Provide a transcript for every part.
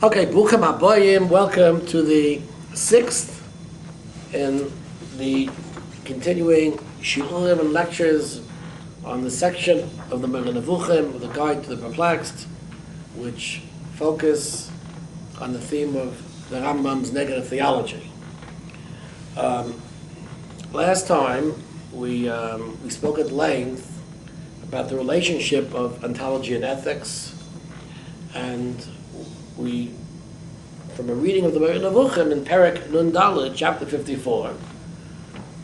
Okay, Bruchim Habayim, welcome to the sixth in the continuing shiurim and lectures on the section of the Moreh Nevuchim, the Guide to the Perplexed, which focus on the theme of the Rambam's Negative Theology. Last time we spoke at length about the relationship of ontology and ethics, and we, from a reading of the Moreh Nevuchim in Perek Nun Dalet, chapter 54,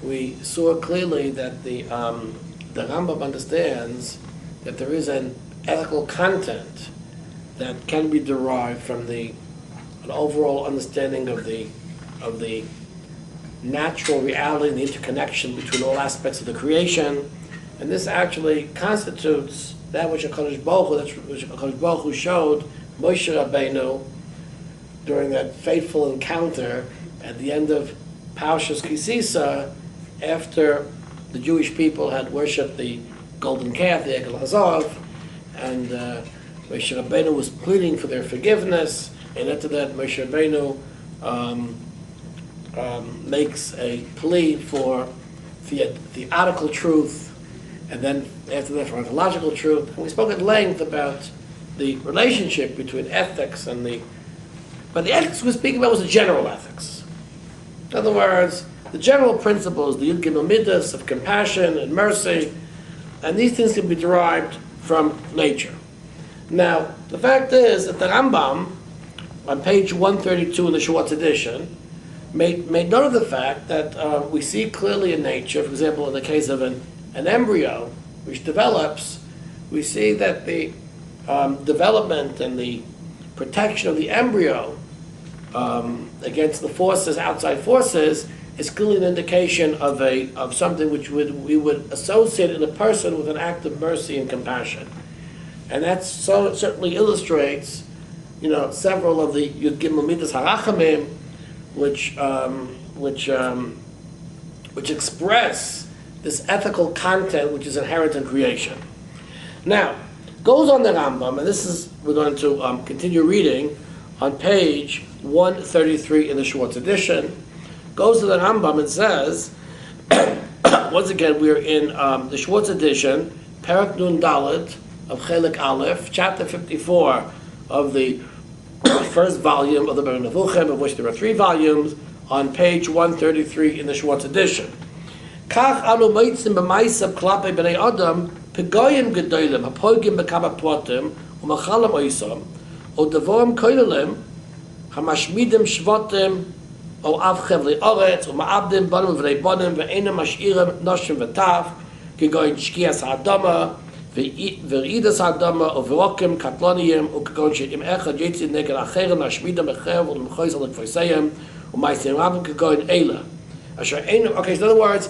we saw clearly that the Rambam understands that there is an ethical content that can be derived from an overall understanding of the natural reality and the interconnection between all aspects of the creation, and this actually constitutes that which HaKadosh Baruch Hu showed Moshe Rabbeinu during that fateful encounter at the end of Parshas Kisisa, after the Jewish people had worshipped the golden calf, the Egel Hazav, and Moshe Rabbeinu was pleading for their forgiveness, and after that Moshe Rabbeinu makes a plea for theological truth, and then after that for ontological truth. And we spoke at length about the relationship between ethics and but the ethics we're speaking about was the general ethics. In other words, the general principles, the Yud Gimel Midas of compassion and mercy, and these things can be derived from nature. Now, the fact is that the Rambam, on page 132 in the Schwartz edition, made note of the fact that we see clearly in nature, for example, in the case of an embryo which develops, we see that the development and the protection of the embryo against the forces, outside forces, is clearly an indication of something which we would associate in a person with an act of mercy and compassion, and that certainly illustrates, several of the Yud Gimel Midas Harachamim, which express this ethical content which is inherent in creation. Now, goes on the Rambam, and we're going to continue reading on page 133 in the Schwartz edition. Goes to the Rambam and says, once again, we're in the Schwartz edition, Perek Nun Dalet of Chelik Aleph, chapter 54 of the first volume of the Moreh Nevuchim, of which there are 3 volumes, on page 133 in the Schwartz edition. Kach anu meitzim b'maisav klape b'nei adam pegoyim gedolim hapogim b'kama plotim u'machalam oisam o devorim koilelem hamashmidim shvotim o avchev le'oretz u'ma'abdim banim v'nei banim ve'enam mash'irim noshim v'tav kegoyin shkias ha'adama ve'idas ha'adama o v'rokim katloniyim u'kegoyin she'im echad yetzid neged acherim mashmidim echev u'mchoyz al'kvoiseyim u'maisim rabim kegoyin eila. Okay, so in other words,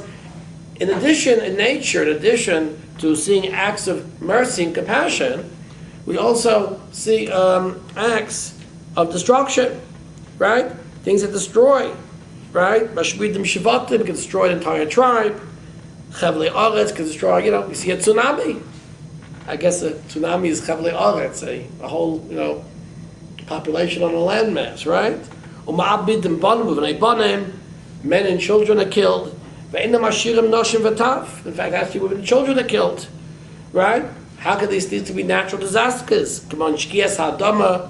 in addition to seeing acts of mercy and compassion, we also see acts of destruction, right? Things that destroy, right? Mashmidim Shivatim can destroy an entire tribe. Chevlei Aretz can destroy, we see a tsunami. I guess a tsunami is Chevlei Aretz, a whole, population on a landmass, right? Uma'abidim banim v'nei banim, men and children are killed. In fact, actually, women and children are killed. Right? How could these things be natural disasters? Come on, shkias ha'adama.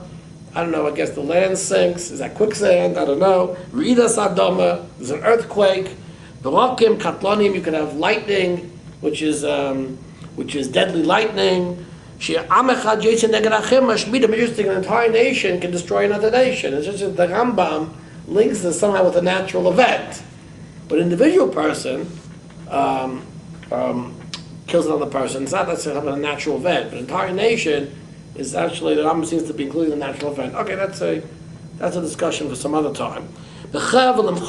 I don't know, I guess the land sinks. Is that quicksand? I don't know. Ridas ha'adama. There's an earthquake. Barakim, katlonim, you could have lightning, which is deadly lightning. Interesting, an entire nation can destroy another nation. It's just that the Rambam links this somehow with a natural event. But an individual person kills another person. It's not necessarily a natural event, but an entire nation is actually, the Rambam seems to be including a natural event. Okay, that's a discussion for some other time. You can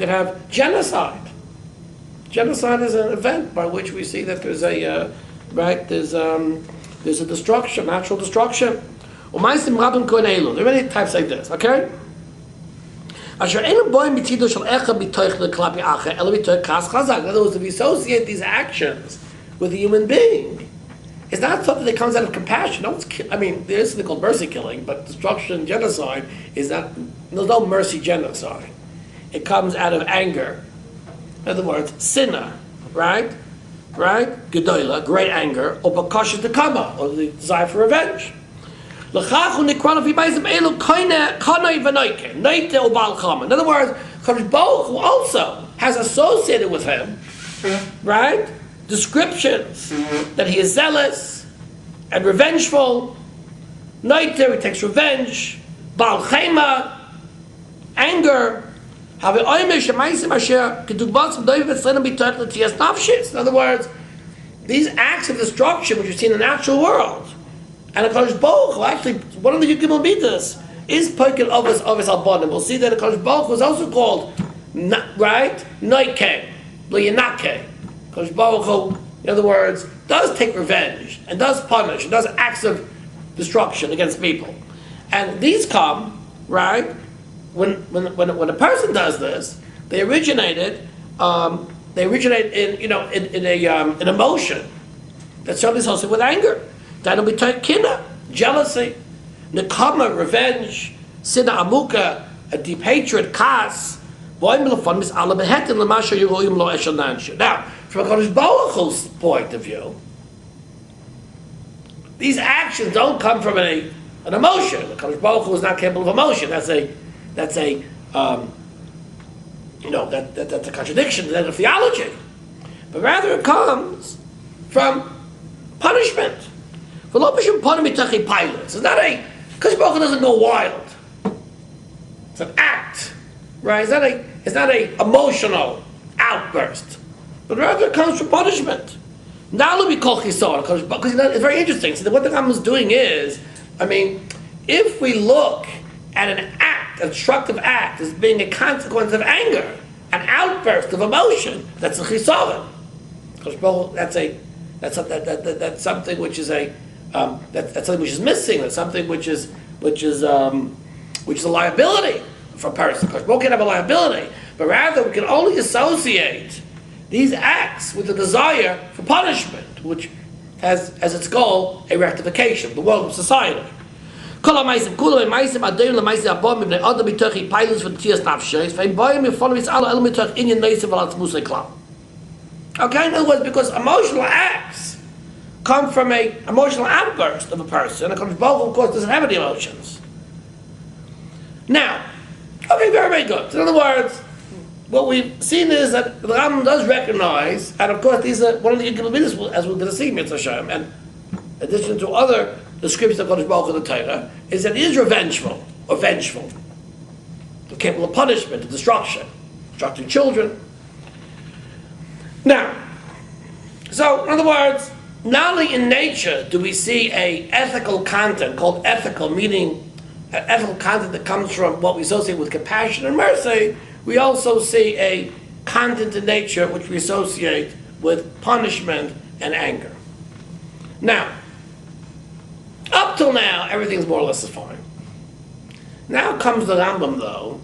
have genocide. Genocide is an event by which we see that there's a destruction, natural destruction. There are many types like this, okay? In other words, if we associate these actions with a human being, is not something that comes out of compassion. No one's there is something called mercy killing, but destruction, genocide is not. There's no mercy genocide. It comes out of anger. In other words, sinna, right? Gedola, great anger, or bakasha dekama, or the desire for revenge. In other words, Kadosh Baruch Hu also has associated with him, right, descriptions that he is zealous and revengeful. Noiter, he takes revenge. Baal chema, anger. In other words, these acts of destruction which you see in the natural world, and the Kadosh Baruch Hu, actually, one of the Yugim Midas is Poikel Ovis Albonim. We'll see that the Kadosh Baruch Hu is also called, right, Noike, Loyanake. Kadosh Baruch Hu, in other words, does take revenge, and does punish, and does acts of destruction against people. And these come, right, when a person does this, they originate in an emotion that's certainly associated with anger. That'll be kina, jealousy, nekama, revenge, sina amuka, a deep hatred, kas. Now, from a Kadosh Baruch Hu's point of view, these actions don't come from an emotion. The Kadosh Baruch Hu is not capable of emotion. That's a contradiction to Negative Theology. But rather it comes from punishment. It's not Kadosh Baruch Hu doesn't go wild. It's an act, right? It's not a emotional outburst, but rather it comes from punishment. Now we call chisor because it's very interesting. So what the Rambam is doing is, if we look at an act, a destructive act, as being a consequence of anger, an outburst of emotion, that's a chisaron. That's something which is that's something which is missing. That's something which is a liability for a person. Because we can't have a liability, but rather we can only associate these acts with the desire for punishment, which has as its goal a rectification of the world of society. Okay, in other words, because emotional acts come from an emotional outburst of a person, and Baruch Hu, of course, doesn't have any emotions. Now, okay, very, very good. So in other words, what we've seen is that the Rambam does recognize, and of course, these are one of the inconveniences, as we're going to see, Mitzvah Shem, and in addition to other descriptions of Kadosh Baruch Hu in the Torah, is that he is revengeful or vengeful, capable of punishment, of destruction, destructing children. Now, so in other words, not only in nature do we see a ethical content called ethical, meaning ethical content that comes from what we associate with compassion and mercy, we also see a content in nature which we associate with punishment and anger. Now, up till now, everything's more or less fine. Now comes the Rambam, though,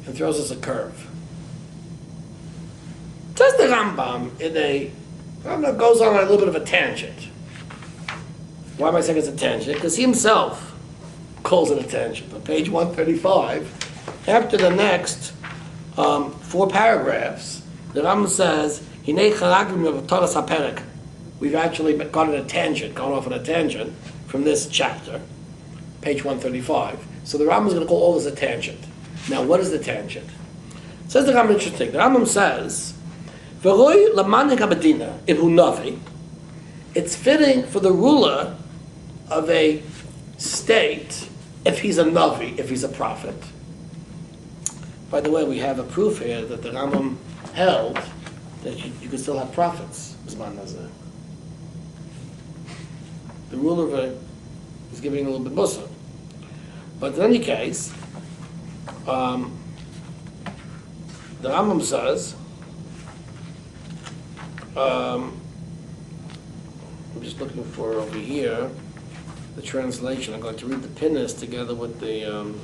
and throws us a curve. Says the Rambam Rambam goes on a little bit of a tangent. Why am I saying it's a tangent? Because he himself calls it a tangent. On page 135, after the next 4 paragraphs, the Rambam says, we've actually gone off on a tangent from this chapter, page 135. So the Rambam is going to call all this a tangent. Now, what is the tangent? Says the Rambam, interesting. The Rambam says, it's fitting for the ruler of a state, if he's a Navi, if he's a prophet. By the way, we have a proof here that the Rambam held that you could still have prophets. The ruler is giving a little bit mussar. But in any case, the Rambam says, I'm just looking for over here the translation. I'm going to read the pinnas together with the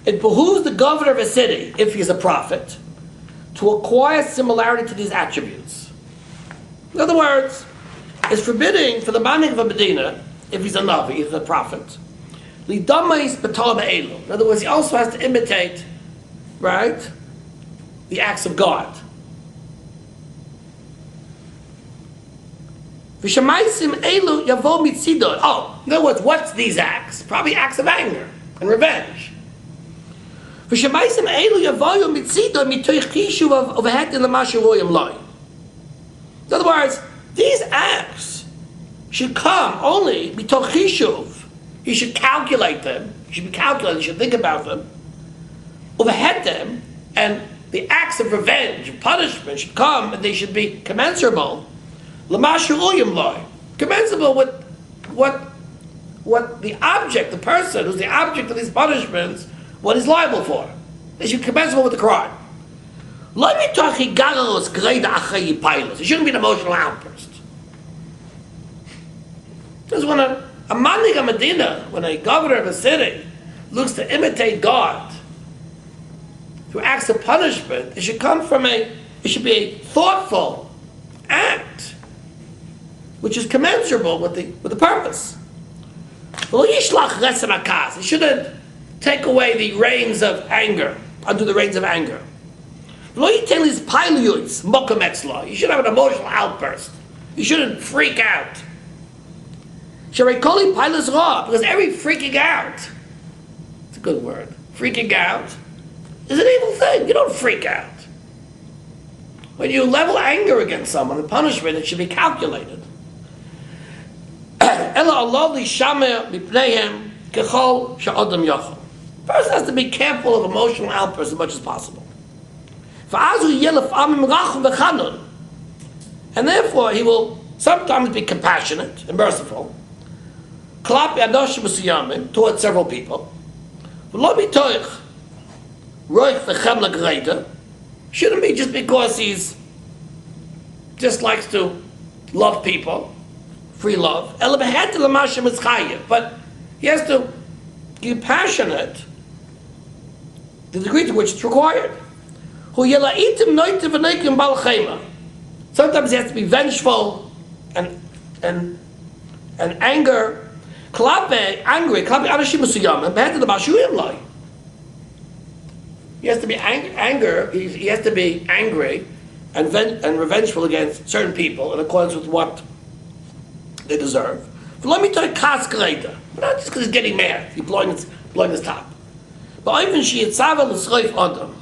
it behooves the governor of a city, if he's a prophet, to acquire similarity to these attributes. In other words, it's forbidding for the manik of a Medina, if he's a Navi, he's a prophet, in other words, he also has to imitate, right, the acts of God. Oh, in other words, what's these acts? Probably acts of anger and revenge. In other words, these acts should come only mitoch chishuv. You should calculate them. You should be calculated. You should think about them. Overhead them, and the acts of revenge, of punishment, should come, and they should be commensurable. Commensurable with what the object, the person who's the object of these punishments, what he's liable for. They should be commensurable with the crime. It shouldn't be an emotional outburst. Because when a mandig of Medina, when a governor of a city looks to imitate God through acts of punishment, it should come from it should be a thoughtful act, which is commensurable with the purpose. It shouldn't take away the reins of anger, undo the reins of anger. You should have an emotional outburst. You shouldn't freak out. Because every freaking out, it's a good word, freaking out is an evil thing. You don't freak out. When you level anger against someone and punishment, it should be calculated. Person has to be careful of emotional outbursts as much as possible. And therefore he will sometimes be compassionate and merciful towards several people. Shouldn't be just because he's just likes to love people, free love. But he has to be passionate to the degree to which it's required. Sometimes he has to be vengeful and angry. He has to be he has to be angry and revengeful against certain people in accordance with what they deserve. But let me tell you, not just because he's getting mad, he's blowing his top. But even she had savel l'schreif adam,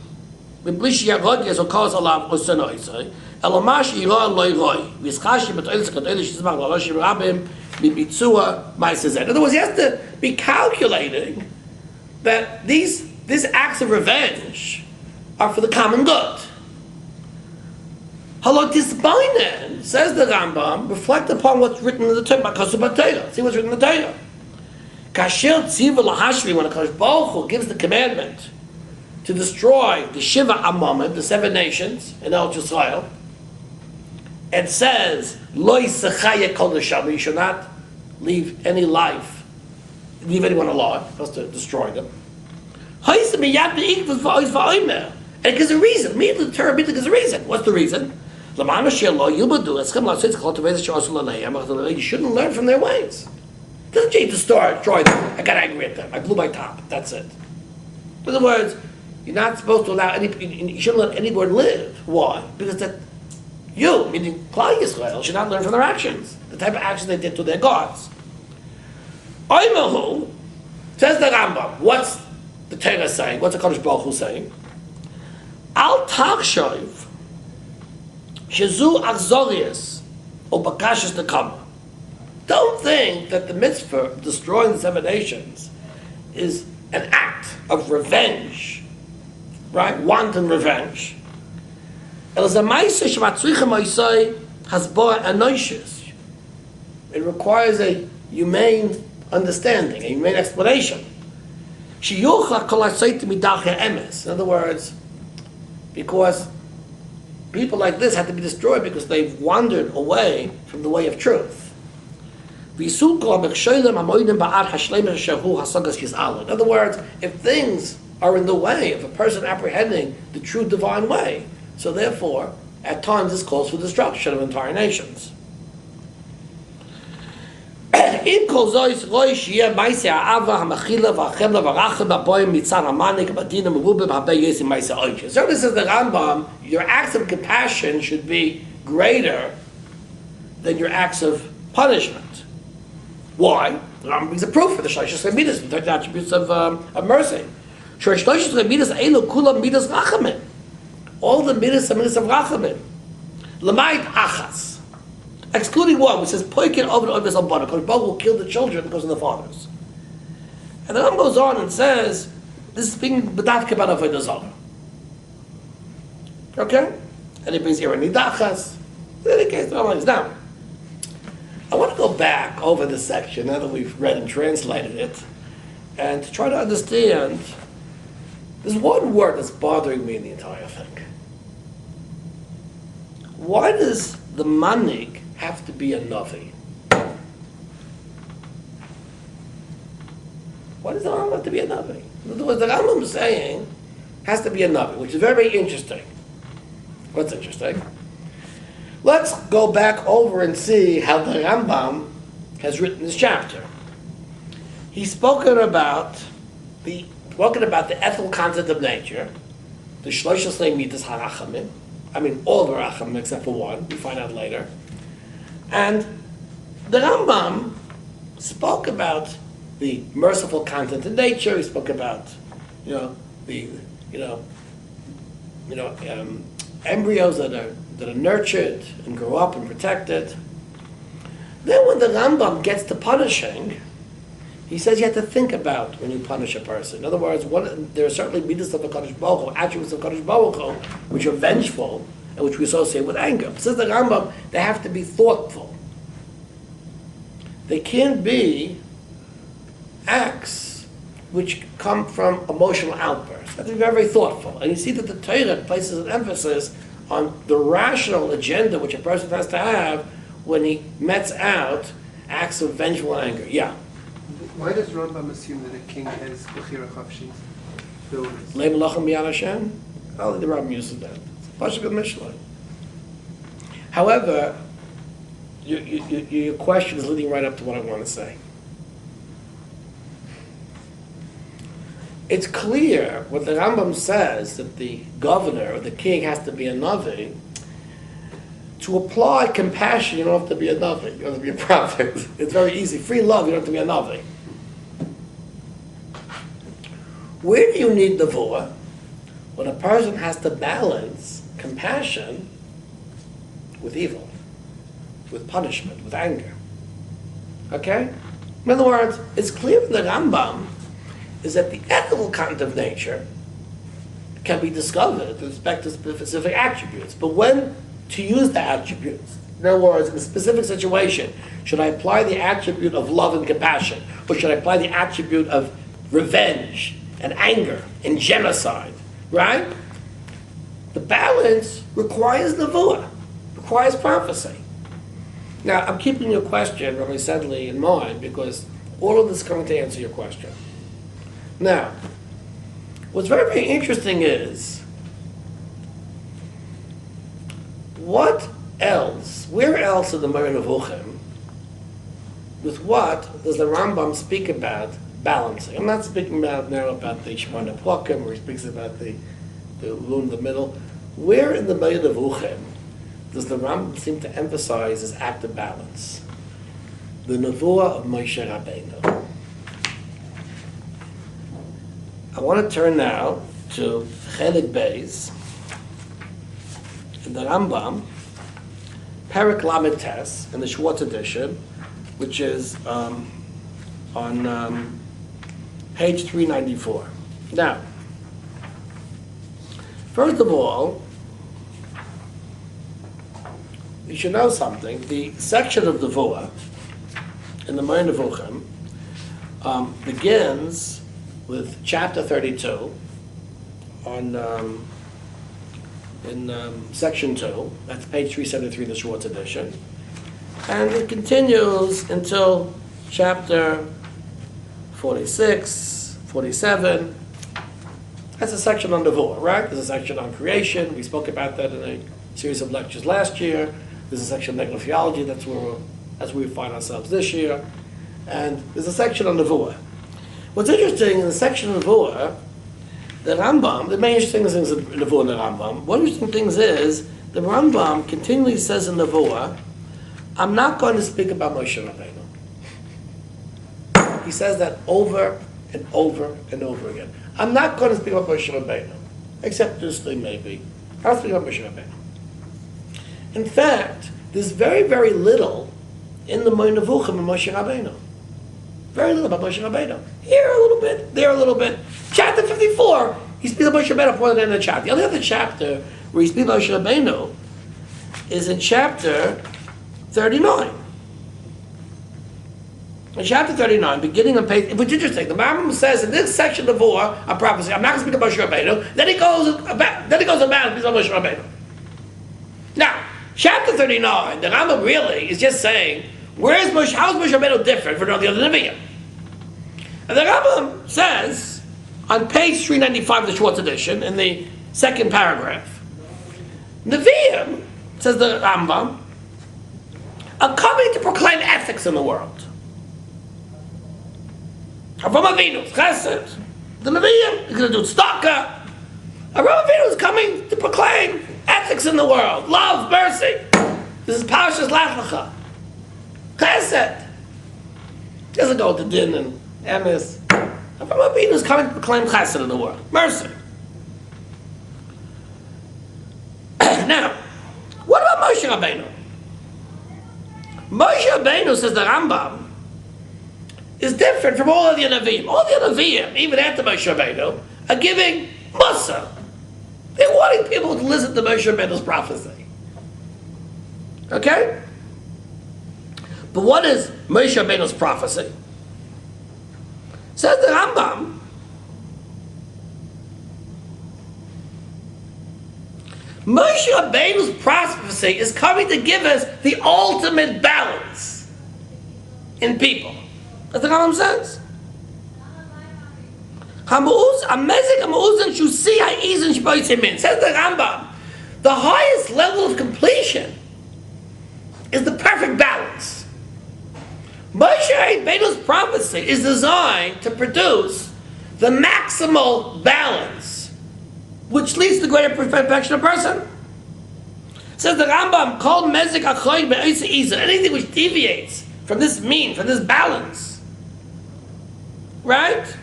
b'blish yagod yes okaz alav osenoisay, elamash yirah loy roy, v'ischashi b'toilis katoilis shizmach l'roshim rabim b'bitzua ma'asezeh. In other words, he has to be calculating that these acts of revenge are for the common good. Halotisbainen, says the Rambam, reflect upon what's written in the Torah. See what's written in the Torah. Kasher tziva lahashvi, when HaKadosh Baruch Hu gives the commandment to destroy the Shiva Amamim, the 7 nations in El Yisrael, and says, Lo yisachaya kol neshama, you should not leave anyone alive, supposed to destroy them. And it gives a reason. Immediately the Torah gives a reason. What's the reason? You shouldn't learn from their ways. It doesn't change the story, destroy them. I got angry at them. I blew my top. That's it. In other words, you're not supposed to allow you shouldn't let anyone live. Why? Because you, meaning Klal Yisrael, should not learn from their actions. The type of actions they did to their gods. Oimahu, says the Rambam, what's the Torah saying? What's the Kodesh Baruch Hu saying? Al tachshav shezu achzorius or bakashas nekama. Don't think that the mitzvah of destroying the 7 nations is an act of revenge, right? Wanton revenge. It requires a humane understanding, a humane explanation. In other words, because people like this have to be destroyed because they've wandered away from the way of truth. In other words, if things are in the way of a person apprehending the true divine way, So therefore, at times this calls for destruction of entire nations. If certainly says the Rambam, your acts of compassion should be greater than your acts of punishment. Why? The Rambam brings a proof for the Shloshis Midas, the 13 attributes of mercy. All the midas are midas of rachamim. L'mayit achas. Excluding one, which says, Poikin over the Albana, because Baruch will kill the children because of the fathers. And the Rambam goes on and says, this is being b'davke b'an avodah zarah. Okay? And he brings Irani Dachas. In any case, now, I want to go back over this section, now that we've read and translated it, and to try to understand, there's one word that's bothering me in the entire thing. Why does the manik have to be a navi? Why does the Rambam have to be a navi? In other words, the Rambam is saying has to be a navi, which is very, very interesting. What's interesting? Let's go back over and see how the Rambam has written this chapter. He's spoken about the ethical concept of nature, the Shloshis Midas HaRachamim. I mean, all the Rachamim except for one. We find out later. And the Rambam spoke about the merciful content of nature. He spoke about, embryos that are nurtured and grow up and protected. Then when the Rambam gets to punishing, he says you have to think about when you punish a person. In other words, there are certainly midas of the Kadosh Baruch Hu, attributes of Kadosh Baruch Hu, which are vengeful and which we associate with anger. Says the Rambam, they have to be thoughtful. They can't be acts which come from emotional outbursts. They have to be very, very thoughtful. And you see that the Torah places an emphasis on the rational agenda which a person has to have when he mets out acts of vengeful anger. Yeah. Why does Rambam assume that a king has Bechira Chavshis? Lei Melachim B'Yad Hashem? Only the Rambam uses that. It's a Pasuk of Mishlei. However, your question is leading right up to what I want to say. It's clear what the Rambam says, that the governor or the king has to be a Navi. To apply compassion, you don't have to be a Navi. You don't have to be a prophet. It's very easy. Free love, you don't have to be a Navi. Where do you need Nevuah? When a person has to balance compassion with evil, with punishment, with anger. Okay? In other words, it's clear in the Rambam is that the ethical content of nature can be discovered with respect to specific attributes. But when to use the attributes, in other words, in a specific situation, should I apply the attribute of love and compassion, or should I apply the attribute of revenge and anger and genocide, right? The balance requires nevuah, requires prophecy. Now, I'm keeping your question, Rabbi Sedley, in mind, because all of this is coming to answer your question. Now, what's very, very interesting is, what else, where else in the Moreh Nevuchim, with what does the Rambam speak about balancing? I'm not speaking about now about the Moreh Nevuchim, where he speaks about the wound in the middle. Where in the Moreh Nevuchim does the Rambam seem to emphasize this act of balance? The Nevuah of Moshe Rabbeinu. I want to turn now to Chelik Beis in the Rambam, Perek Lamed Tes, in the Schwartz edition, which is on page 394. Now, first of all, you should know something. The section of Nevuah in the Moreh Nevuchim begins with chapter 32 on in section 2. That's page 373 in the Schwartz edition, and it continues until chapter 46, 47, That's a section on Nevuah, right? There's a section on creation. We spoke about that in a series of lectures last year. There's a section on negative theology. That's where we find ourselves this year. And there's a section on Nevuah. What's interesting in the section of Nevuah, the Rambam, the main interesting things in Nevuah and the Rambam, one interesting thing is the Rambam continually says in Nevuah, I'm not going to speak about Moshe Rabbeinu. He says that over and over and over again. I'm not going to speak about Moshe Rabbeinu, except this thing maybe. I'll speak about Moshe Rabbeinu. In fact, there's very, very little in the Moreh Nevuchim of Moshe Rabbeinu. Very little about Moshe Rabbeinu. Here a little bit, there a little bit. Chapter 54, he speaks about Moshe Rabbeinu more than in the chapter. The only other chapter where he speaks about Moshe Rabbeinu is in chapter 39. In chapter 39, beginning on page, which is interesting, the Rambam says in this section of Nevuah, a prophecy, I'm not going to speak about Moshe Rabbeinu. Then he goes about and speaks about Moshe Rabbeinu. Now, chapter 39, the Rambam really is just saying, how is Moshe Rabbeinu different from all the other Nevi'im? And the Rambam says, on page 395 of the Schwartz edition, in the second paragraph, Nevi'im, says the Rambam, are coming to proclaim ethics in the world. Avram Avinu, Chesed, the Nevi'im is going to do tzedakah. Avram Avinu is coming to proclaim ethics in the world, love, mercy. This is Parshas Lech Lecha. Chesed. Doesn't go to Din and Emes. Avram Avinu is coming to proclaim Chesed in the world, mercy. Now, what about Moshe Rabbeinu? Moshe Rabbeinu, says the Rambam, is different from all of the Nevi'im. All the Nevi'im, even after Moshe Rabbeinu, are giving Musa. They're wanting people to listen to Moshe Rabbeinu's prophecy. Okay? But what is Moshe Rabbeinu's prophecy? Says the Rambam, Moshe Rabbeinu's prophecy is coming to give us the ultimate balance in people. That's the Rambam says. Says the Rambam, the highest level of completion is the perfect balance. Moshe Rabbeinu's prophecy is designed to produce the maximal balance, which leads to greater perfection of person. Says the Rambam, Kol mezik achoy be'isa iza, anything which deviates from this mean, from this balance, right,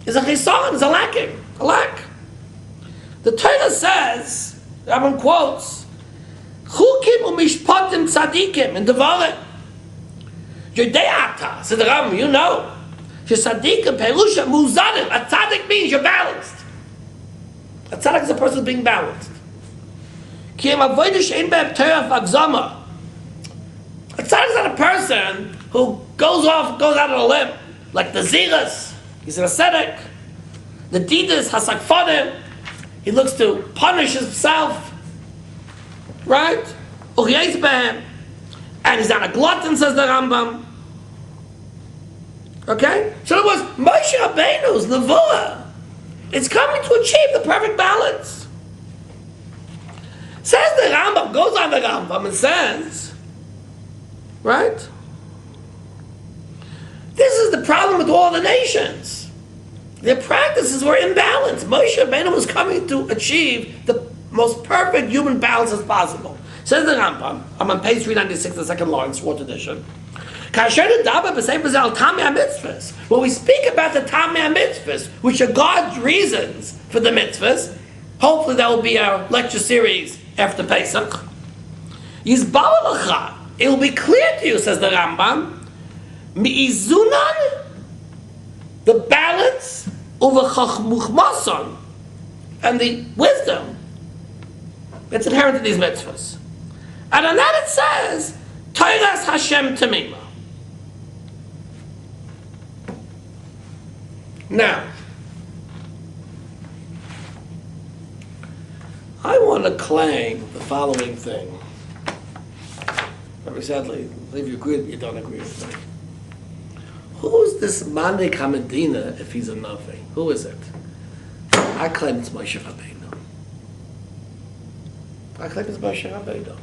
is a chisaron, is a lacking, a lack. The Torah says, the Rambam quotes, Chukim u'mishpatim tzadikim, in Devarim. Yodeata, says the Rambam, you know, Tzadikim perusha muzadim, a tzadik means you're balanced. A tzadik is a person being balanced. Ki em avodah she'ein be'em torah v'agzama. A tzadik is not a person who goes out on a limb, like the Ziras. He's an ascetic. The Didas hasakfadim. He looks to punish himself, right? Uchyeis behem, and he's not a glutton, says the Rambam. Okay, so it was Moshe Rabbeinu's Nevuah. It's coming to achieve the perfect balance. Says the Rambam, goes on the Rambam and says, right? This is the problem with all the nations. Their practices were imbalanced. Moshe Rabbeinu was coming to achieve the most perfect human balance as possible. Says the Rambam, I'm on page 396, the second line, Schwartz edition. When we speak about the Tamei mitzvahs, which are God's reasons for the mitzvahs, hopefully that will be our lecture series after Pesach. It will be clear to you, says the Rambam, Mi'izunan, the balance, Uvachachmuchmason, and the wisdom that's inherent in these mitzvahs. And on that it says, Toras Hashem Tamima. Now, I want to claim the following thing. Very sadly, if you agree, you don't agree with me. Who's this Manik HaMedina if he's a Navi? Who is it? I claim it's Moshe Rabbeinu. I claim it's Moshe Rabbeinu.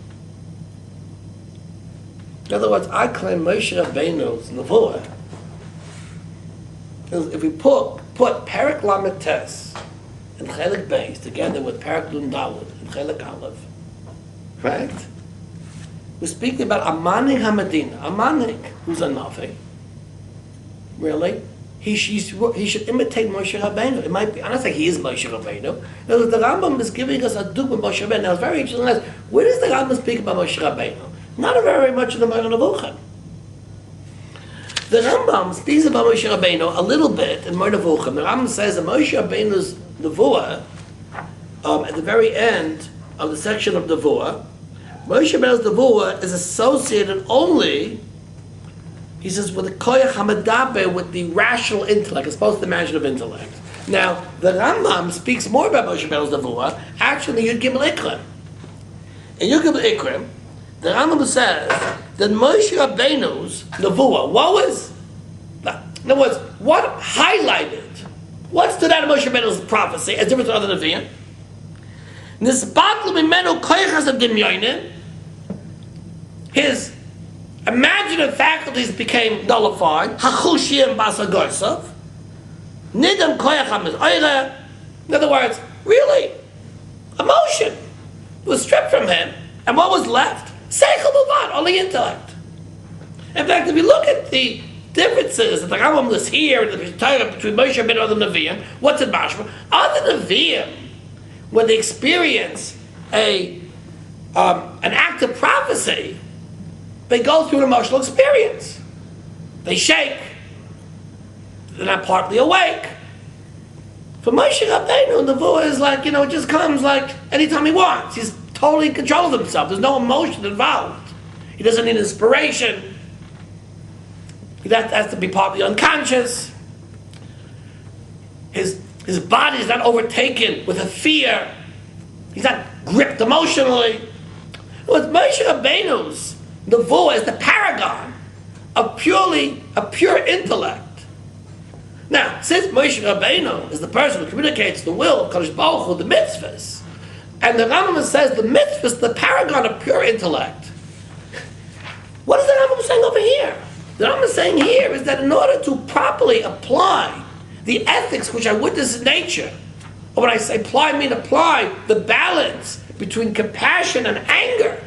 In other words, I claim Moshe Rabbeinu's Nevuah. If we put Perek Lamed Tes and Chelik Beis together with Perek Nun Daled and Chelik Aleph, right? We're speaking about a Manik HaMedina, a Manik who's a Navi. Really? He should imitate Moshe Rabbeinu. It might be, I'm not saying he is Moshe Rabbeinu. No, the Rambam is giving us a duk with Moshe Rabbeinu. Now it's very interesting. Where does the Rambam speak about Moshe Rabbeinu? Not very much in the Moreh Nevuchim. The Rambam speaks about Moshe Rabbeinu a little bit in Moreh Nevuchim. The Rambam says that Moshe Rabbeinu's Nevuah, at the very end of the section of Nevuah, Moshe Rabbeinu's Nevuah is associated only, he says, with the koyach hamadaber, with the rational intellect, as opposed to the imaginative intellect. Now, the Rambam speaks more about Moshe Rabbeinu's Nevuah, actually in Yud Gimel Ikrim. In Yud Gimel Ikrim, the Rambam says that Moshe Rabbeinu's Nevuah, in other words, what highlighted, what stood out of Moshe Rabbeinu's prophecy as different from other Nevi'im? Nisbatlu mimenu koyachas adimyonim, his imaginative faculties became nullified. Hachushim basagorsav, nidam koyacham is oile. In other words, really, emotion was stripped from him, and what was left? Seichel b'vad, only intellect. In fact, if you look at the differences that the Rambam lists here in the Torah between Moshe Rabbeinu and other Nevi'im, what's it mashma? Other Nevi'im, when they experience an act of prophecy, they go through an emotional experience. They shake. They're not partly awake. For Moshe Rabbeinu, the Nevuah is like, it just comes like anytime he wants. He's totally in control of himself. There's no emotion involved. He doesn't need inspiration. He has to be partly unconscious. His body is not overtaken with a fear. He's not gripped emotionally. With Moshe Rabbeinu's Nevuah is the paragon of a pure intellect. Now, since Moshe Rabbeinu is the person who communicates the will of Kadosh Baruch Hu, the mitzvahs, and the Rambam says the mitzvahs is the paragon of pure intellect, what is the Rambam saying over here? The Rambam is saying here is that in order to properly apply the ethics which I witness in nature, or when I say apply, I mean apply the balance between compassion and anger,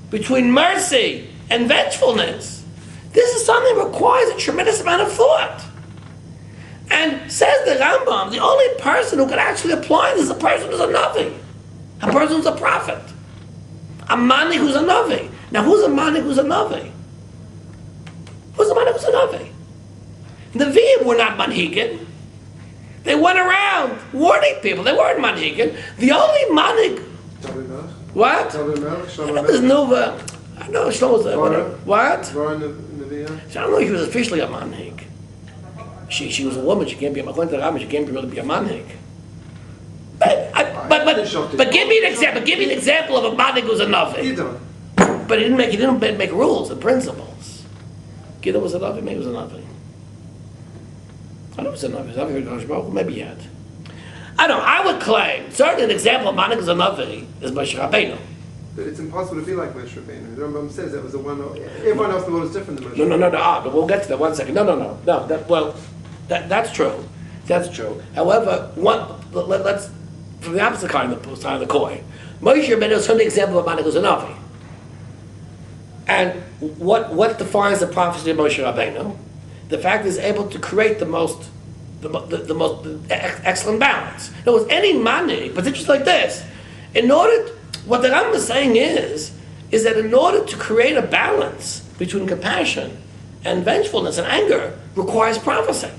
between mercy and vengefulness. This is something that requires a tremendous amount of thought. And says the Rambam, the only person who can actually apply this is a person who's a Navi, a person who's a prophet, a Manik who's a Navi. Now, who's a Manik who's a Navi? Who's a Manik who's a Navi? The Nevi'im were not Manhigin. They went around warning people. They weren't Manhigin. The only Manik... What? I know Shlomo was what? I don't know if he was officially a manhig. She was a woman. She can't be a according to the Rambam. She can't really be a manhig. But give me an example. Give me an example of a manhig who's a navi. But he didn't make rules and principles. Gidon was a navi. Maybe he was a navi. I know he was a navi. Maybe yet. I don't know. I would claim certainly an example of manhig who's a navi is Moshe Rabbeinu. But it's impossible to be like Moshe Rabbeinu. The Rambam says that was the one. Everyone else in the world is different than Moshe Rabbeinu. No. But we'll get to that 1 second. No. That's true. That's true. However, let's from the opposite side of the coin. Moshe Rabbeinu is certainly an example of a man who's a navi. And what defines the prophecy of Moshe Rabbeinu? The fact that he's able to create the most excellent balance. In other words, any manik, but it's just like this. What the Rambam is saying is that in order to create a balance between compassion and vengefulness and anger requires prophecy.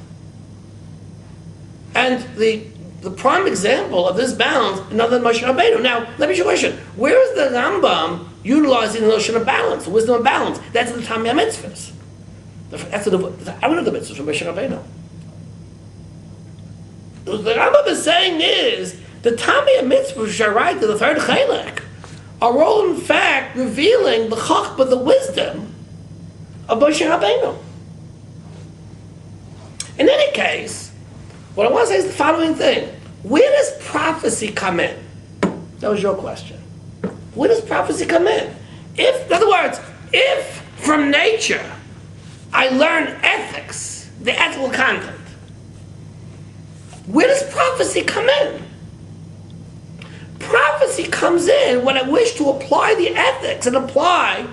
And the prime example of this balance is none other than Moshe Rabbeinu. Now, let me ask you a question. Where is the Rambam utilizing the notion of balance, the wisdom of balance? That's in the Tamei mitzvahs. I went to the mitzvahs from Moshe Rabbeinu. What the Rambam is saying is the Tamei mitzvahs, which are right to the third chelek, are all in fact revealing the chachma, the wisdom of Moshe Rabbeinu. In any case, what I want to say is the following thing. where does prophecy come in? That was your question. Where does prophecy come in? In other words, if from nature I learn ethics, the ethical content, where does prophecy come in? Prophecy comes in when I wish to apply the ethics and apply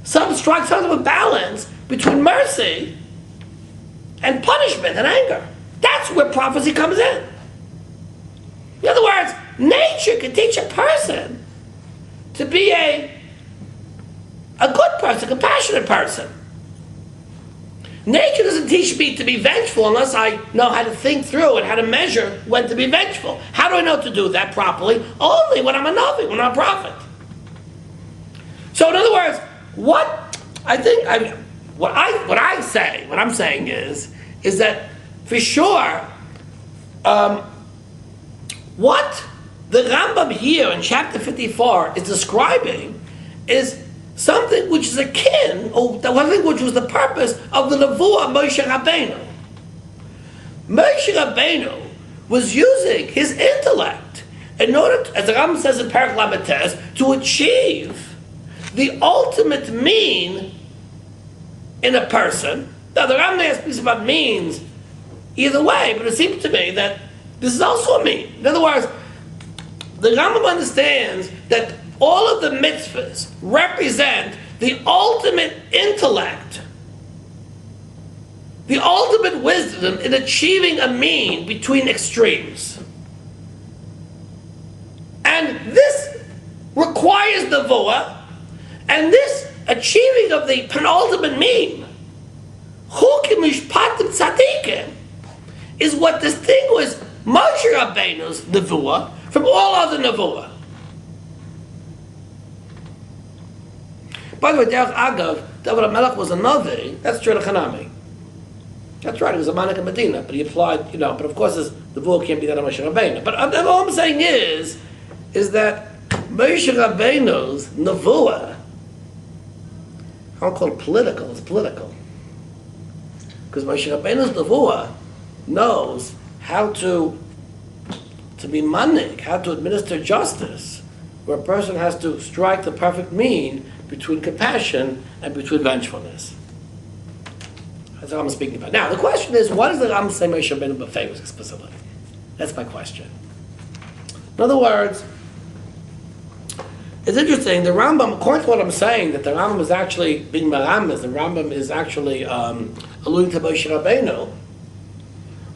strike some of a balance between mercy and punishment and anger. That's where prophecy comes in. In other words, nature can teach a person to be a good person, a compassionate person. Nature doesn't teach me to be vengeful unless I know how to think through and how to measure when to be vengeful. How do I know to do that properly? Only when I'm a Navi, when I'm a prophet. So in other words, what I'm saying is that for sure, what the Rambam here in chapter 54 is describing is something which is akin, or something which was the purpose of the Nevuah Moshe Rabbeinu. Moshe Rabbeinu was using his intellect in order to, as the Rambam says in Perek Lamed Tes, to achieve the ultimate mean in a person. Now the Rambam speaks about means either way, but it seems to me that this is also a mean. In other words, the Rambam understands that all of the mitzvahs represent the ultimate intellect, the ultimate wisdom in achieving a mean between extremes. And this requires nevuah, and this achieving of the penultimate mean, chukim mishpatim tzadikim, is what distinguishes Moshe Rabbeinu's nevuah from all other nevuah. By the way, Derech Agav, David HaMelech was a Navi. That's true to Hanami. That's right, he was a Manik in Medina, but he applied, but of course the nevuah can't be that of Moshe Rabbeinu. But all I'm saying is that Moshe Rabbeinu's nevuah, I don't call it political, it's political. Because Moshe Rabbeinu's nevuah knows how to be manik, how to administer justice, where a person has to strike the perfect mean between compassion and between vengefulness. That's what I'm speaking about. Now, the question is, what does the Rambam say Moshe Rabbeinu favors explicitly? That's my question. In other words, it's interesting, the Rambam, according to what I'm saying, that the Rambam is actually being merames, the Rambam is actually alluding to Moshe Rabbeinu,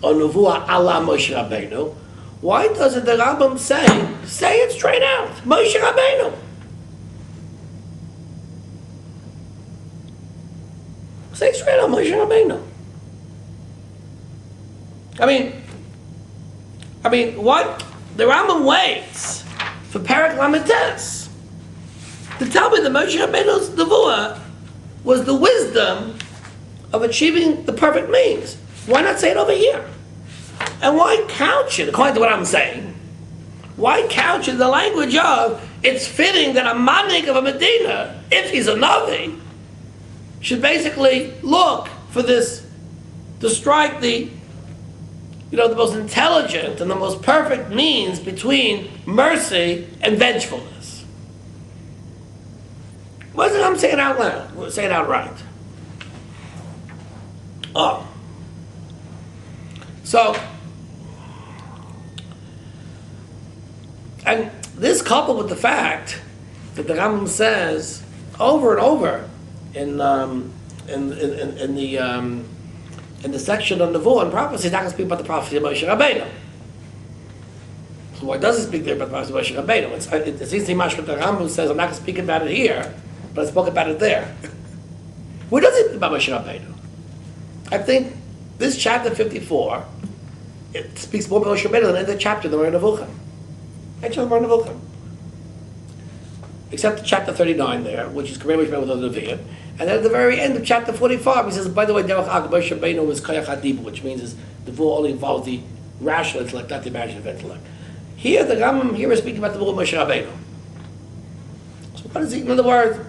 or Nevuah ala Moshe Rabbeinu. Why doesn't the Rambam say it straight out, Moshe Rabbeinu? Say straight out, Moshe Rabbeinu. I mean, what? The Rambam waits for Perek Lamed Tes to tell me that Moshe Rabbeinu's nevuah was the wisdom of achieving the perfect means. Why not say it over here? And why couch it, according to what I'm saying? Why couch it in the language of, it's fitting that a manik of a Medina, if he's a Navi, should basically look for this, to strike the most intelligent and the most perfect means between mercy and vengefulness. Why doesn't I'm saying it out loud? Say it outright. And this coupled with the fact that the Rambam says over and over in the section on Nevuah and prophecy, he's not going to speak about the prophecy of Moshe Rabbeinu. So why does he speak there about the prophecy of Moshe Rabbeinu? It seems to me that the Rambam says, I'm not going to speak about it here, but I spoke about it there. Where does he speak about Moshe Rabbeinu? I think this chapter 54, it speaks more about Moshe Rabbeinu than any other chapter in the Moreh Nevuchim. Actually, the Moreh Nevuchim. Except the chapter 39 there, which is Moshe Rabbeinu with the Nevi'im. And then at the very end of chapter 45, he says, by the way, Derech Agav, Moshe Rabbeinu was Koyach HaDibur, which means the Nevuah only involves the rational intellect, not the imaginative intellect. Here, the Rambam here is speaking about the Nevuah of Moshe Rabbeinu. So what is he, in other words,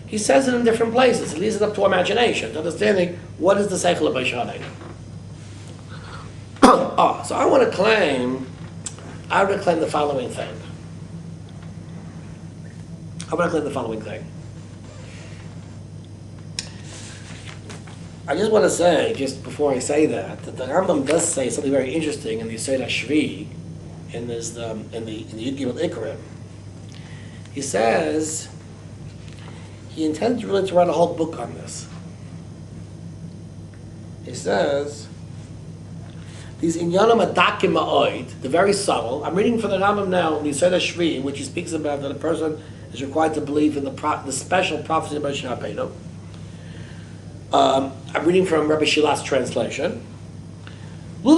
he says it in different places. He leaves it up to imagination, to understanding what is the Seichel of Moshe Rabbeinu. So I want to claim I would claim the following thing. I just want to say, just before I say that the Rambam does say something very interesting in the Yisod HaShvi, in the Yud Gimel Ikrim. He says he intends really to write a whole book on this. He says these inyanim adakim ma'od, the very subtle. I'm reading from the Rambam now in the Yisod HaShvi, in which he speaks about that a person is required to believe in the special prophecy of Moshe Rabbeinu. I'm reading from Rabbi Shilat's translation. The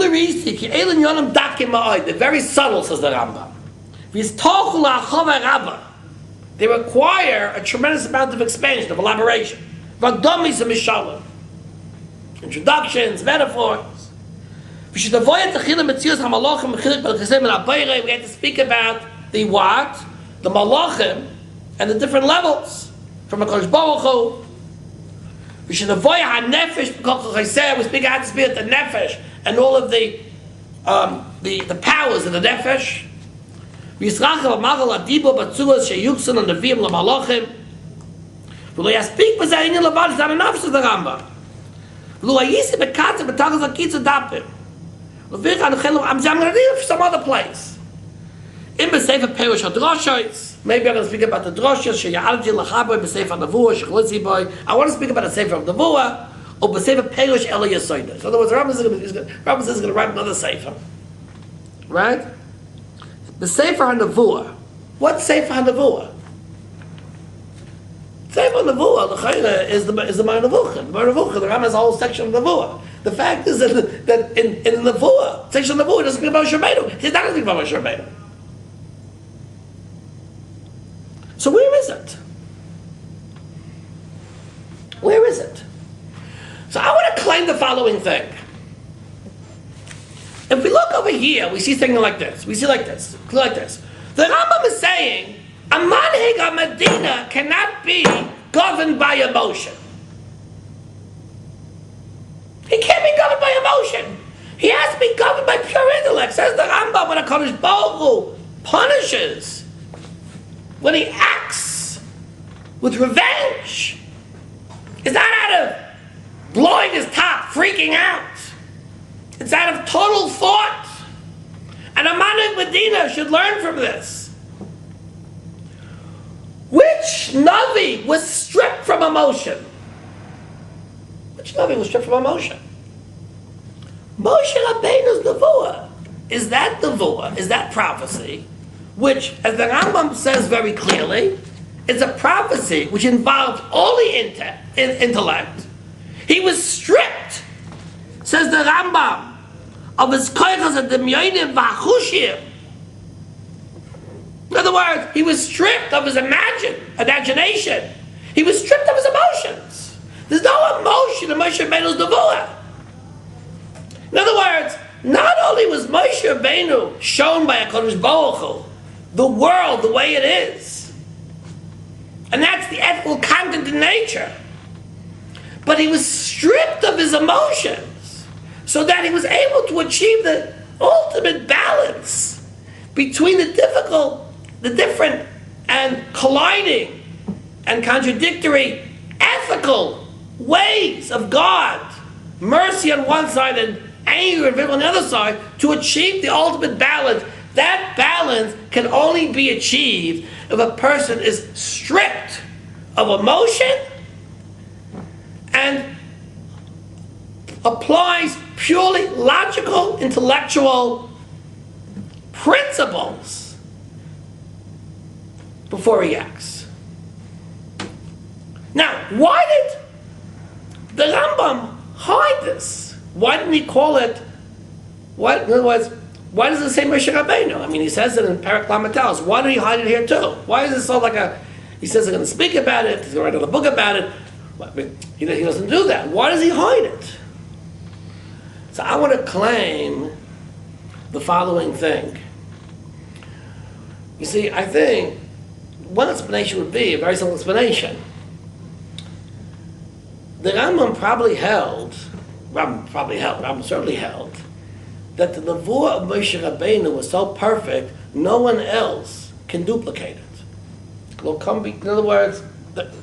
very subtle, says the Rambam. They require a tremendous amount of expansion, of elaboration. Introductions, metaphors. We had to speak about the what? The malachim and the different levels. From a Kodesh Baruch Hu. We should avoid ha-nefesh, because I said we speak how to speak the nefesh and all of the powers of the nefesh. We yisrach v'magal adibo batzulas sheyuksun and neviim l'malachim. V'lo yaspik b'zeh inyan levad, it's not enough, says the Rambam. V'lo hayisi b'katzah b'tachas ha'kitzah dapim. I'm going to read it from some other place. In b'sefer perush hadrashos. Maybe I'm going to speak about the droshes, sheyalji lachaboy b'sefer nevuah, shechlitzi boy. I want to speak about the sefer of nevuah, or b'sefer perush ela yasoyda. So in other words, Rambam is going to write another sefer. Right? The sefer nevuah. What sefer nevuah? Sefer nevuah, the chayla, is the Moreh Nevuchim. The Moreh Nevuchim, the Rambam has a whole section of nevuah. The fact is that in the nevuah, section of nevuah, it doesn't speak about Moshe Rabbeinu. He's not going to speak about Moshe Rabbeinu. So where is it? Where is it? So I want to claim the following thing. If we look over here, we see something like this. We see like this. Like this. The Rambam is saying a manhig of Medina cannot be governed by emotion. He can't be governed by emotion. He has to be governed by pure intellect. Says the Rambam, when a Kodesh Baruch Hu punishes, when he acts with revenge, it's not out of blowing his top, freaking out. It's out of total thought. And a man in Medina should learn from this. Which Navi was stripped from emotion? Which Navi was stripped from emotion? Moshe Rabbeinu's Nevuah. Is that Nevuah? Is that prophecy? Which, as the Rambam says very clearly, is a prophecy which involves all the intellect. He was stripped, says the Rambam, of his koychas and demyonim v'achushim. In other words, he was stripped of his imagination. He was stripped of his emotions. There's no emotion in Moshe Rabbeinu's Nevuah. In other words, not only was Moshe Rabbeinu shown by a Kodesh Baruch Hu the world the way it is, and that's the ethical content in nature, but he was stripped of his emotions so that he was able to achieve the ultimate balance between the different and colliding and contradictory ethical ways of God, mercy on one side and anger and on the other side, to achieve the ultimate balance. That balance can only be achieved if a person is stripped of emotion and applies purely logical, intellectual principles before he acts. Now, why did the Rambam hide this? Why didn't he call it? In other words, why does it say Moshe Rabbeinu? I mean, he says it in Parak Lamatalos. Why did he hide it here too? Why is it so like a? He says he's going to speak about it. He's going to write another book about it. I mean, he doesn't do that. Why does he hide it? So I want to claim the following thing. You see, I think one explanation would be a very simple explanation. The Rambam certainly held that the nevuah of Moshe Rabbeinu was so perfect, no one else can duplicate it. In other words,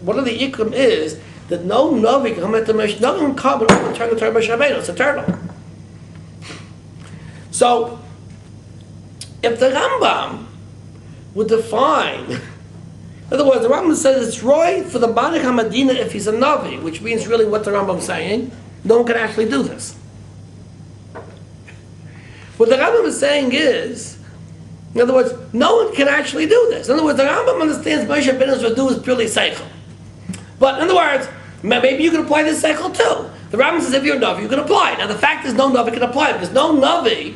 one of the ikram is that no Navi can come into Moshe, no one can come and overturn the Torah of Moshe Rabbeinu. It's eternal. So, if the Rambam would define, in other words, the Rambam says it's Roy for the Baruch HaMadina if he's a Navi, which means really what the Rambam's saying, no one can actually do this. What the Rambam is saying is, in other words, no one can actually do this. In other words, the Rambam understands Moshe Rabbeinu's Vadu is purely Seichel. But in other words, maybe you can apply this Seichel too. The Rambam says if you're a Navi, you can apply it. Now the fact is no Navi can apply it, because no Navi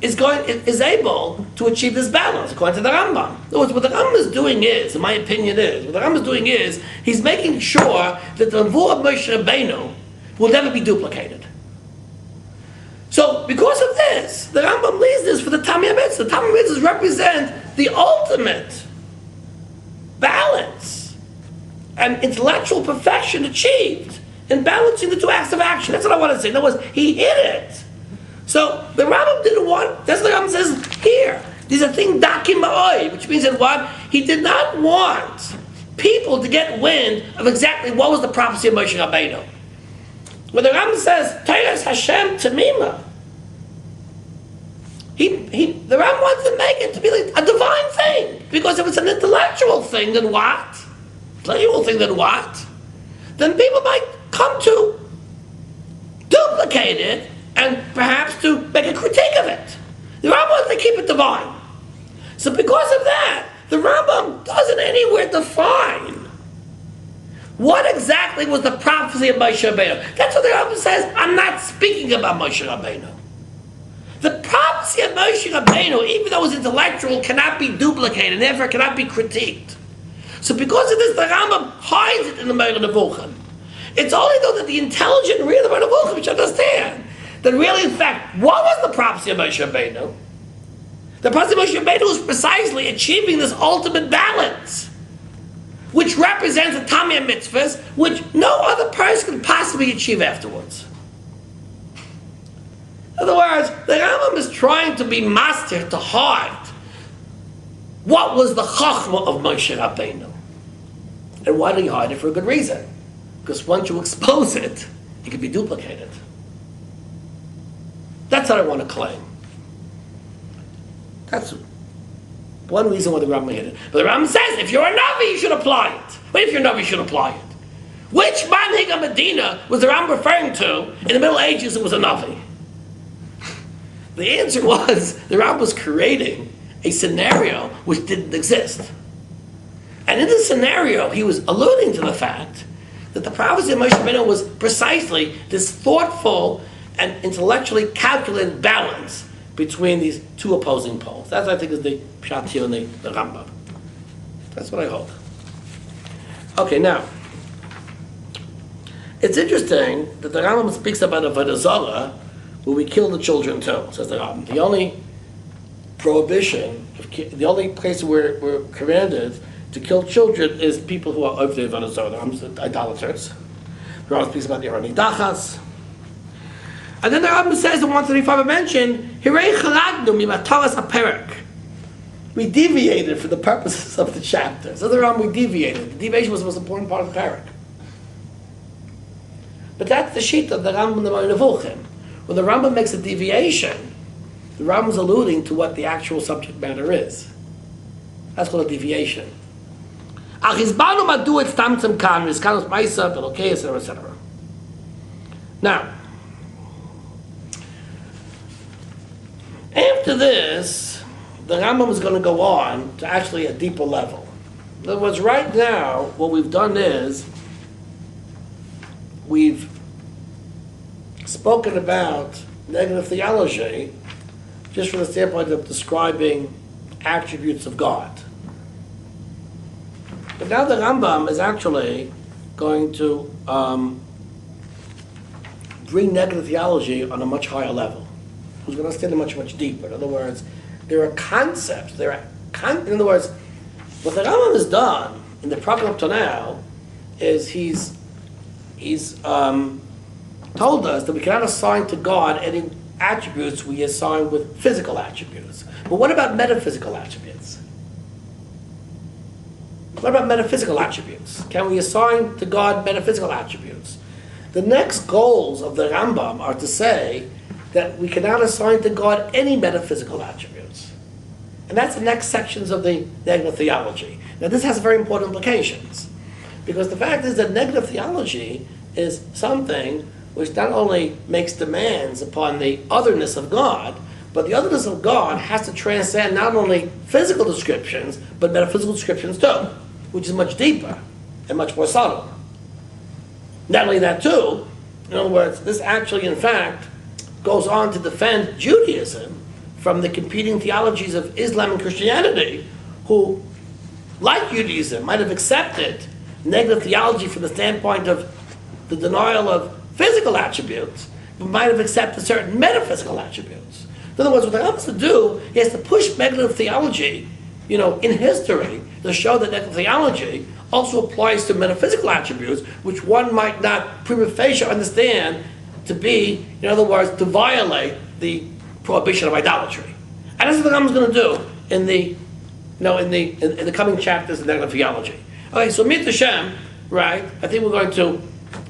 is able to achieve this balance, according to the Rambam. In other words, what the Rambam is doing is, in my opinion what the Rambam is doing is, he's making sure that the nevuah of Moshe Rabbeinu will never be duplicated. So, because of this, the Rambam leaves this for the Tamei Mitzvah. The Tamei Mitzvahs represent the ultimate balance and intellectual perfection achieved in balancing the two acts of action. That's what I want to say. In other words, he hit it. So, the Rambam didn't want, that's what the Rambam says here. These are things dakim ma'oi, which means that what? He did not want people to get wind of exactly what was the prophecy of Moshe Rabbeinu. When the Rambam says, Teiras Hashem Tamima, the Rambam wants to make it to be like a divine thing. Because if it's an intellectual thing, then what? Intellectual thing, then what? Then people might come to duplicate it and perhaps to make a critique of it. The Rambam wants to keep it divine. So because of that, the Rambam doesn't anywhere define what exactly was the prophecy of Moshe Rabbeinu. That's what the Rambam says. I'm not speaking about Moshe Rabbeinu. The prophecy of Moshe Rabbeinu, even though it's intellectual, cannot be duplicated, and therefore cannot be critiqued. So because of this, the Rambam hides it in the Moreh Nevuchim. It's only though that the intelligent read the Moreh Nevuchim which understand that really, in fact, what was the prophecy of Moshe Rabbeinu? The prophecy of Moshe Rabbeinu was precisely achieving this ultimate balance, which represents the Tamei Mitzvahs, which no other person can possibly achieve afterwards. In other words, the Rambam is trying to be master to hide what was the Chachma of Moshe Rabbeinu. And why do you hide it? For a good reason. Because once you expose it, it can be duplicated. That's what I want to claim. That's one reason why the Rambam hid it. But the Rambam says, if you're a Navi, you should apply it. But if you're a Navi, you should apply it. Which Manhig of Medina was the Rambam referring to? In the Middle Ages, it was a Navi. The answer was, the Rambam was creating a scenario which didn't exist. And in this scenario, he was alluding to the fact that the prophecy of Moshe Rabbeinu was precisely this thoughtful and intellectually calculated balance between these two opposing poles. That, I think, is the Pshat here in the Rambam. That's what I hold. Okay, now, it's interesting that the Rambam speaks about a Avodah Zarah where we kill the children too, says the Rambam. The only prohibition, the only place where we're commanded to kill children is people who are of the Avodah Zarah, idolaters. The Rambam speaks about the Irani Dachas. And then the Rambam says in 135 I mentioned, Hirei Chalagnu Mimataras HaPerek. We deviated for the purposes of the chapter. So the Rambam, we deviated. The deviation was the most important part of the Perek. But that's the sheet of the Rambam and the Moreh Nevuchim. When the Rambam makes a deviation, the Rambam is alluding to what the actual subject matter is. That's called a deviation. Now, after this, the Rambam is going to go on to actually a deeper level. In other words, right now, what we've done is we've spoken about negative theology just from the standpoint of describing attributes of God. But now the Rambam is actually going to bring negative theology on a much higher level. He's going to understand it much, much deeper. In other words, there are concepts, in other words, what the Rambam has done in the program up to now is he's told us that we cannot assign to God any attributes we assign with physical attributes. But what about metaphysical attributes? What about metaphysical attributes? Can we assign to God metaphysical attributes? The next goals of the Rambam are to say that we cannot assign to God any metaphysical attributes. And that's the next sections of the Negative Theology. Now this has very important implications, because the fact is that Negative Theology is something which not only makes demands upon the otherness of God, but the otherness of God has to transcend not only physical descriptions, but metaphysical descriptions too, which is much deeper and much more subtle. Not only that too, in other words, this actually in fact goes on to defend Judaism from the competing theologies of Islam and Christianity, who, like Judaism, might have accepted negative theology from the standpoint of the denial of physical attributes, but might have accepted certain metaphysical attributes. In other words, what the Rambam has to do, he has to push negative theology, in history, to show that negative theology also applies to metaphysical attributes, which one might not prima facie understand to be, in other words, to violate the prohibition of idolatry. And that's what the Rambam is going to do in the coming chapters of negative theology. Okay, so Mit Hashem, right? I think we're going to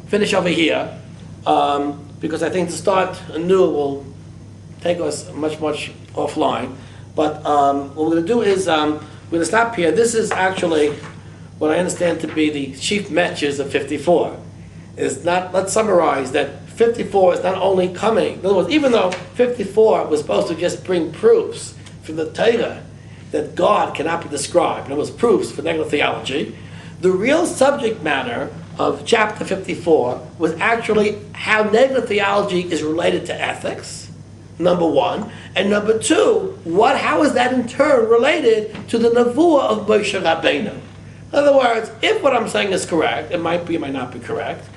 finish over here, because I think to start anew will take us much offline. But what we're going to do is we're going to stop here. This is actually what I understand to be the chief messages of 54. Let's summarize that 54 is not only coming. In other words, even though 54 was supposed to just bring proofs from the Torah that God cannot be described, and it was proofs for negative theology, the real subject matter of chapter 54 was actually how negative theology is related to ethics, number one, and number two, how is that in turn related to the Nevuah of Moshe Rabbeinu? In other words, if what I'm saying is correct, it might be, it might not be correct,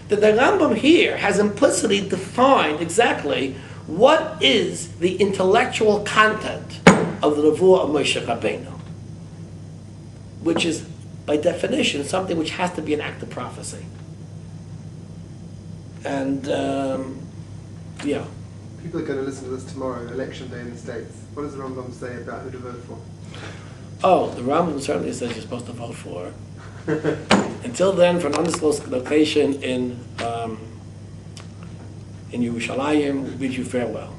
that the Rambam here has implicitly defined exactly what is the intellectual content of the Nevuah of Moshe Rabbeinu, which is, by definition, something which has to be an act of prophecy. And, yeah. People are going to listen to this tomorrow, election day in the States. What does the Rambam say about who to vote for? Oh, the Rambam certainly says you're supposed to vote for her. Until then, for an undisclosed location in Yerushalayim, we bid you farewell.